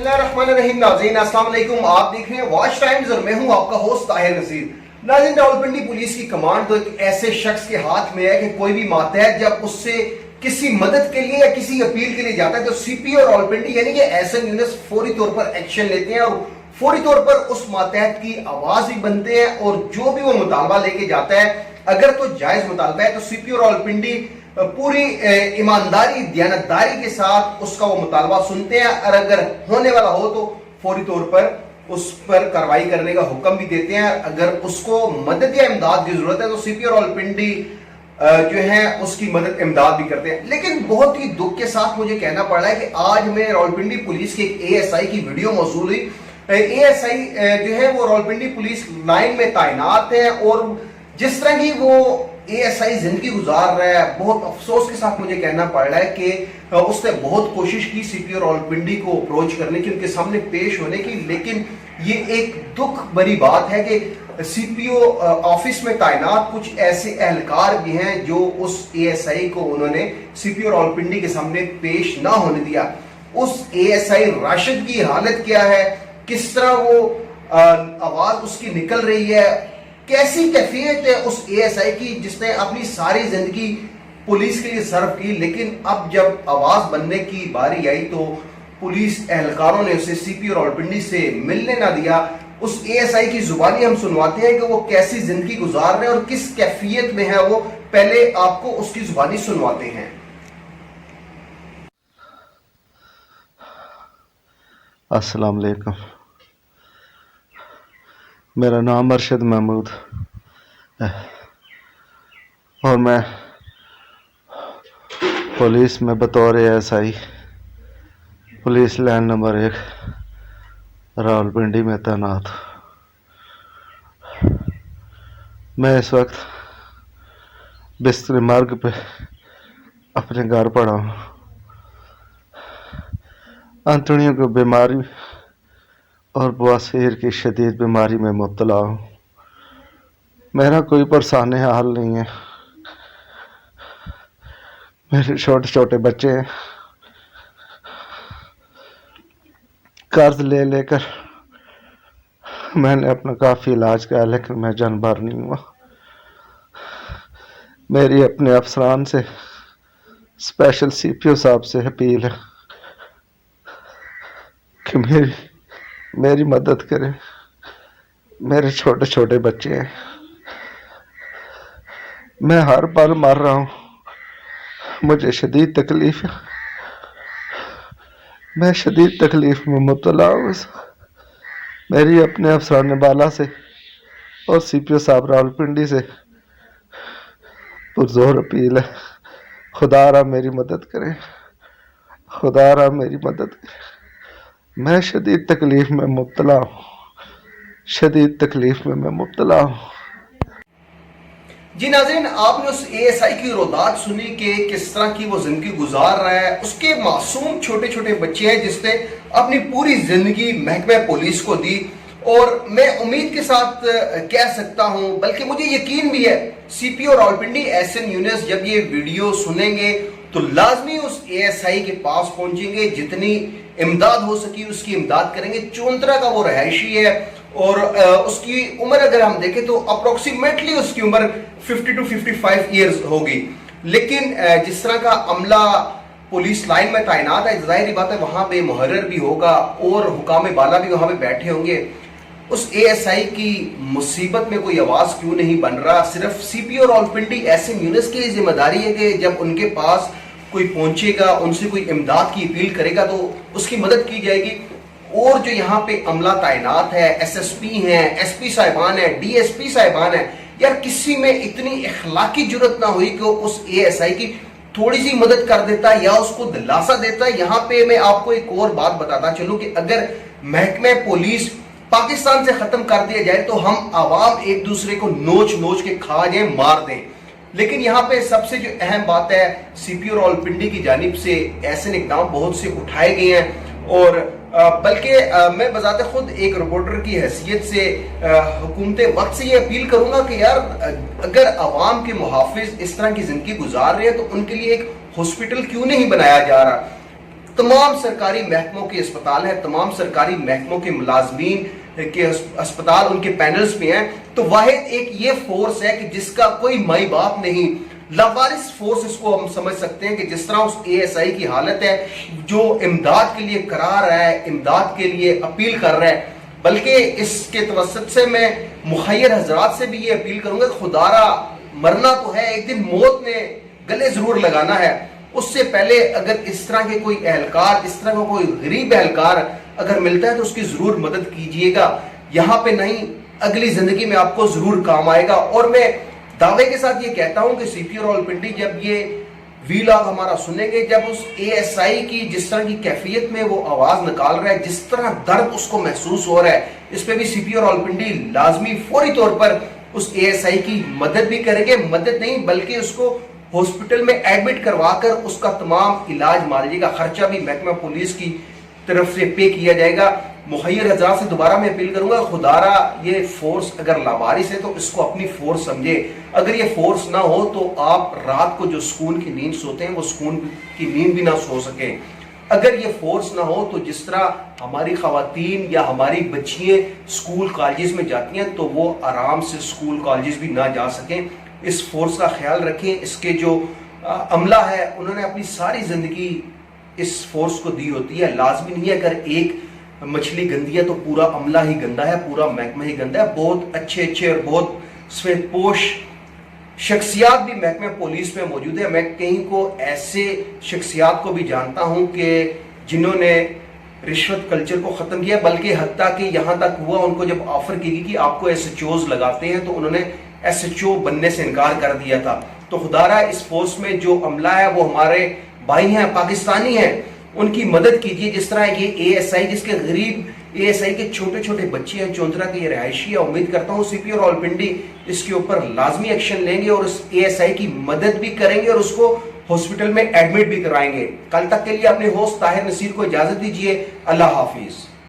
बिस्मिल्लाहिर्रहमानिर्रहीम। नाज़रीन अस्सलाम वालेकुम। आप देख रहे हैं वॉच टाइम्स और मैं हूं आपका होस्ट ताहिर नज़ीर। नाज़रीन, रावलपिंडी पुलिस की कमांड तो एक ऐसे शख्स के हाथ में है कि कोई भी मातहत जब उससे किसी मदद के लिए या किसी अपील के लिए जाता है तो सीपी और रावलपिंडी यानी कि एहसन यूनुस फौरी तौर पर एक्शन लेते हैं और फौरी तौर पर उस मातहत की आवाज भी बनते हैं और जो भी वो मुतालबा लेके जाता है, अगर तो जायज मुतालबा है तो सीपी और रावलपिंडी पूरी ईमानदारी दयानतदारी के साथ उसका वो मुतालबा सुनते हैं और अगर होने वाला हो तो फौरी तौर पर उस पर कार्रवाई करने का हुक्म भी देते हैं। अगर उसको मदद या इमदाद की जरूरत है तो सीपी और रावलपिंडी जो है उसकी मदद इमदाद भी करते हैं। लेकिन बहुत ही दुख के साथ मुझे कहना पड़ रहा है कि आज हमें रावलपिंडी पुलिस के एक एएसआई की वीडियो मौसूल हुई। एएसआई जो है वो रावलपिंडी पुलिस लाइन में तैनात है और जिस तरह की वो एएसआई जिंदगी गुजार रहा है, बहुत अफसोस के साथ मुझे कहना पड़ रहा है कि उसने बहुत कोशिश की सीपी और रावलपिंडी को अप्रोच करने की, उनके सामने पेश होने की, लेकिन ये एक दुख भरी बात है कि सीपीओ ऑफिस में तैनात कुछ ऐसे एहलकार भी हैं जो उस एएसआई को उन्होंने सीपी और रावलपिंडी के सामने पेश ना होने दिया। उस एएसआई राशिद की हालत क्या है, किस तरह वो आवाज उसकी निकल रही है, कैसी कैफियत है उस एएसआई की जिसने अपनी सारी जिंदगी पुलिस के लिए सर्व की, लेकिन अब जब आवाज बनने की बारी आई तो पुलिस एहलकारों ने उसे सीपी और रावलपिंडी से मिलने ना दिया। उस एएसआई की जुबानी हम सुनवाते हैं कि वो कैसी जिंदगी गुजार रहे हैं और किस कैफियत में है वो, पहले आपको उसकी जुबानी सुनवाते हैं। अस्सलाम वालेकुम, मेरा नाम अरशद महमूद है और मैं पुलिस में बतौर ASI police line number 1 Rawalpindi में तैनात हूँ। मैं इस वक्त बिस्तर मर्ग पे अपने घर पड़ा हूँ। आंतड़ियों की बीमारी और बवासीर की शदीद बीमारी में मुब्तला हूँ। मेरा कोई परेशान हाल नहीं है। मेरे छोटे छोटे बच्चे हैं, कर्ज ले लेकर मैंने अपना काफ़ी इलाज किया लेकिन मैं जानबार नहीं हुआ। मेरी अपने अफसरान से, स्पेशल सीपीओ साहब से अपील है कि मेरी मदद करें। मेरे छोटे छोटे बच्चे हैं, मैं हर पल मर रहा हूँ, मुझे शदीद तकलीफ है, मैं शदीद तकलीफ में मुब्तला हूँ। मेरी अपने अफसरान बाला से और सीपीओ साहब रावलपिंडी से पुरजोर अपील है, खुदा मेरी मदद करें, खुदा मेरी मदद करें। मैं शदीद तकलीफ में मुब्तला हूँ, शदीद तकलीफ में मैं मुब्तला हूँ। जी नाज़रीन, आपने उस एएसआई की रोदात सुनी कि किस तरह की वो जिंदगी गुजार रहा है। उसके मासूम छोटे छोटे बच्चे हैं जिसने अपनी पूरी जिंदगी महकमे पुलिस को दी और मैं उम्मीद के साथ कह सकता हूं, बल्कि मुझे यकीन भी है, सीपी और रावलपिंडी एहसन यूनुस जब ये वीडियो सुनेंगे तो लाजमी उस एएसआई के पास पहुंचेंगे, जितनी इमदाद हो सकी उसकी इमदाद करेंगे। चौंतरा का वो रहायशी है और उसकी उम्र अगर हम देखें तो अप्रोक्सीमेटली उसकी उम्र 50 to 55 ईयर्स होगी। लेकिन जिस तरह का अमला पुलिस लाइन में तैनात है, जाहिर बात है वहां पे मुहर्रर भी होगा और हुकाम बाला भी वहां पे बैठे होंगे। उस एएसआई की मुसीबत में कोई आवाज क्यों नहीं बन रहा? सिर्फ सीपी और रावलपिंडी एहसन यूनुस की जिम्मेदारी है कि जब उनके पास कोई पहुंचेगा, उनसे कोई इमदाद की अपील करेगा तो उसकी मदद की जाएगी। और जो यहाँ पे अमला तैनात है, एसएसपी हैं, एसपी साहिबान है, डीएसपी साहिबान है, यार किसी में इतनी इखलाकी जुर्रत ना हुई कि उस एएसआई की थोड़ी सी मदद कर देता या उसको दिलासा देता। यहाँ पे मैं आपको एक और बात बताता चलूं कि अगर महकमे पुलिस पाकिस्तान से खत्म कर दिया जाए तो हम आवाम एक दूसरे को नोच नोच के खा जाए, मार दें। लेकिन यहाँ पे सबसे जो अहम बात है, सीपी और रावलपिंडी की जानिब से ऐसे इकदाम बहुत से उठाए गए हैं और बल्कि मैं बजाते खुद एक रिपोर्टर की हैसियत से हुकूमत वक्त से ये अपील करूंगा कि यार अगर अवाम के मुहाफिज इस तरह की जिंदगी गुजार रहे हैं तो उनके लिए एक हॉस्पिटल क्यों नहीं बनाया जा रहा। तमाम सरकारी महकमों के अस्पताल है, तमाम सरकारी महकमों के मुलाजमीन के अस्पताल उनके पैनल्स में हैं, तो वाहिद एक ये फोर्स है कि जिसका कोई माई बाप नहीं, लावारिस फोर्स इसको हम समझ सकते हैं कि जिस तरह उस ASI की हालत है जो इमदाद के लिए करा रहा है, इमदाद के लिए अपील कर रहा है। बल्कि इसके तवसत से मैं मुखय्यर हजरात से भी ये अपील करूंगा, खुदारा मरना तो है, एक दिन मौत ने गले जरूर लगाना है, उससे पहले अगर इस तरह के कोई एहलकार, इस तरह का कोई गरीब एहलकार अगर मिलता है तो उसकी जरूर मदद कीजिएगा। यहाँ पे नहीं, अगली जिंदगी में आपको जरूर काम आएगा। और मैं दावे के साथ ये कहता हूं कि CP रावलपिंडी जब ये वीलॉग हमारा सुनेंगे, जब उस ASI की जिस तरह की कैफियत में वो आवाज निकाल रहा है, जिस तरह दर्द उसको महसूस हो रहा है, इस पे भी CP रावलपिंडी लाजमी फौरी तौर पर उस ASI की मदद भी करेंगे। मदद नहीं बल्कि उसको हॉस्पिटल में एडमिट करवाकर उसका तमाम इलाज मालिए का खर्चा भी महकमा पुलिस की तरफ से पे किया जाएगा। मुखय्यर हजरात से दोबारा मैं अपील करूंगा, खुदारा ये फोर्स अगर लावारिस है तो इसको अपनी फोर्स समझे। अगर ये फोर्स ना हो तो आप रात को जो सुकून की नींद सोते हैं वो सुकून की नींद भी ना सो सकें। अगर ये फोर्स ना हो तो जिस तरह हमारी खवातीन या हमारी बच्चियां स्कूल कॉलेजेस में जाती हैं तो वो आराम से स्कूल कॉलेजेस भी ना जा सकें। इस फोर्स का ख्याल रखें। इसके जो अमला है उन्होंने अपनी सारी जिंदगी इस फोर्स को दी होती है। लाजमी नहीं है अगर एक मछली गंदी है तो पूरा अमला ही गंदा है, पूरा महकमा ही गंदा है। बहुत अच्छे अच्छे और बहुत सफेदपोश शख्सियात भी महकमा पुलिस में मौजूद है। मैं कहीं को ऐसे शख्सियात को भी जानता हूं कि जिन्होंने रिश्वत कल्चर को खत्म किया, बल्कि हत्ता कि यहां तक हुआ उनको जब ऑफर की गई कि आपको SHOs लगाते हैं तो उन्होंने SHO बनने से इनकार कर दिया था। तो खुदारा इस फोर्स में जो अमला है वो हमारे भाई हैं, पाकिस्तानी हैं, उनकी मदद कीजिए। जिस तरह ये ASI, जिसके गरीब ASI के छोटे छोटे बच्चे हैं, चौंतरा के ये रहायशी है, उम्मीद करता हूँ CP रावलपिंडी इसके ऊपर लाजमी एक्शन लेंगे और उस ASI की मदद भी करेंगे और उसको हॉस्पिटल में एडमिट भी कराएंगे। कल तक के लिए अपने होस्ट ताहिर नसीर को इजाजत दीजिए। अल्लाह हाफिज।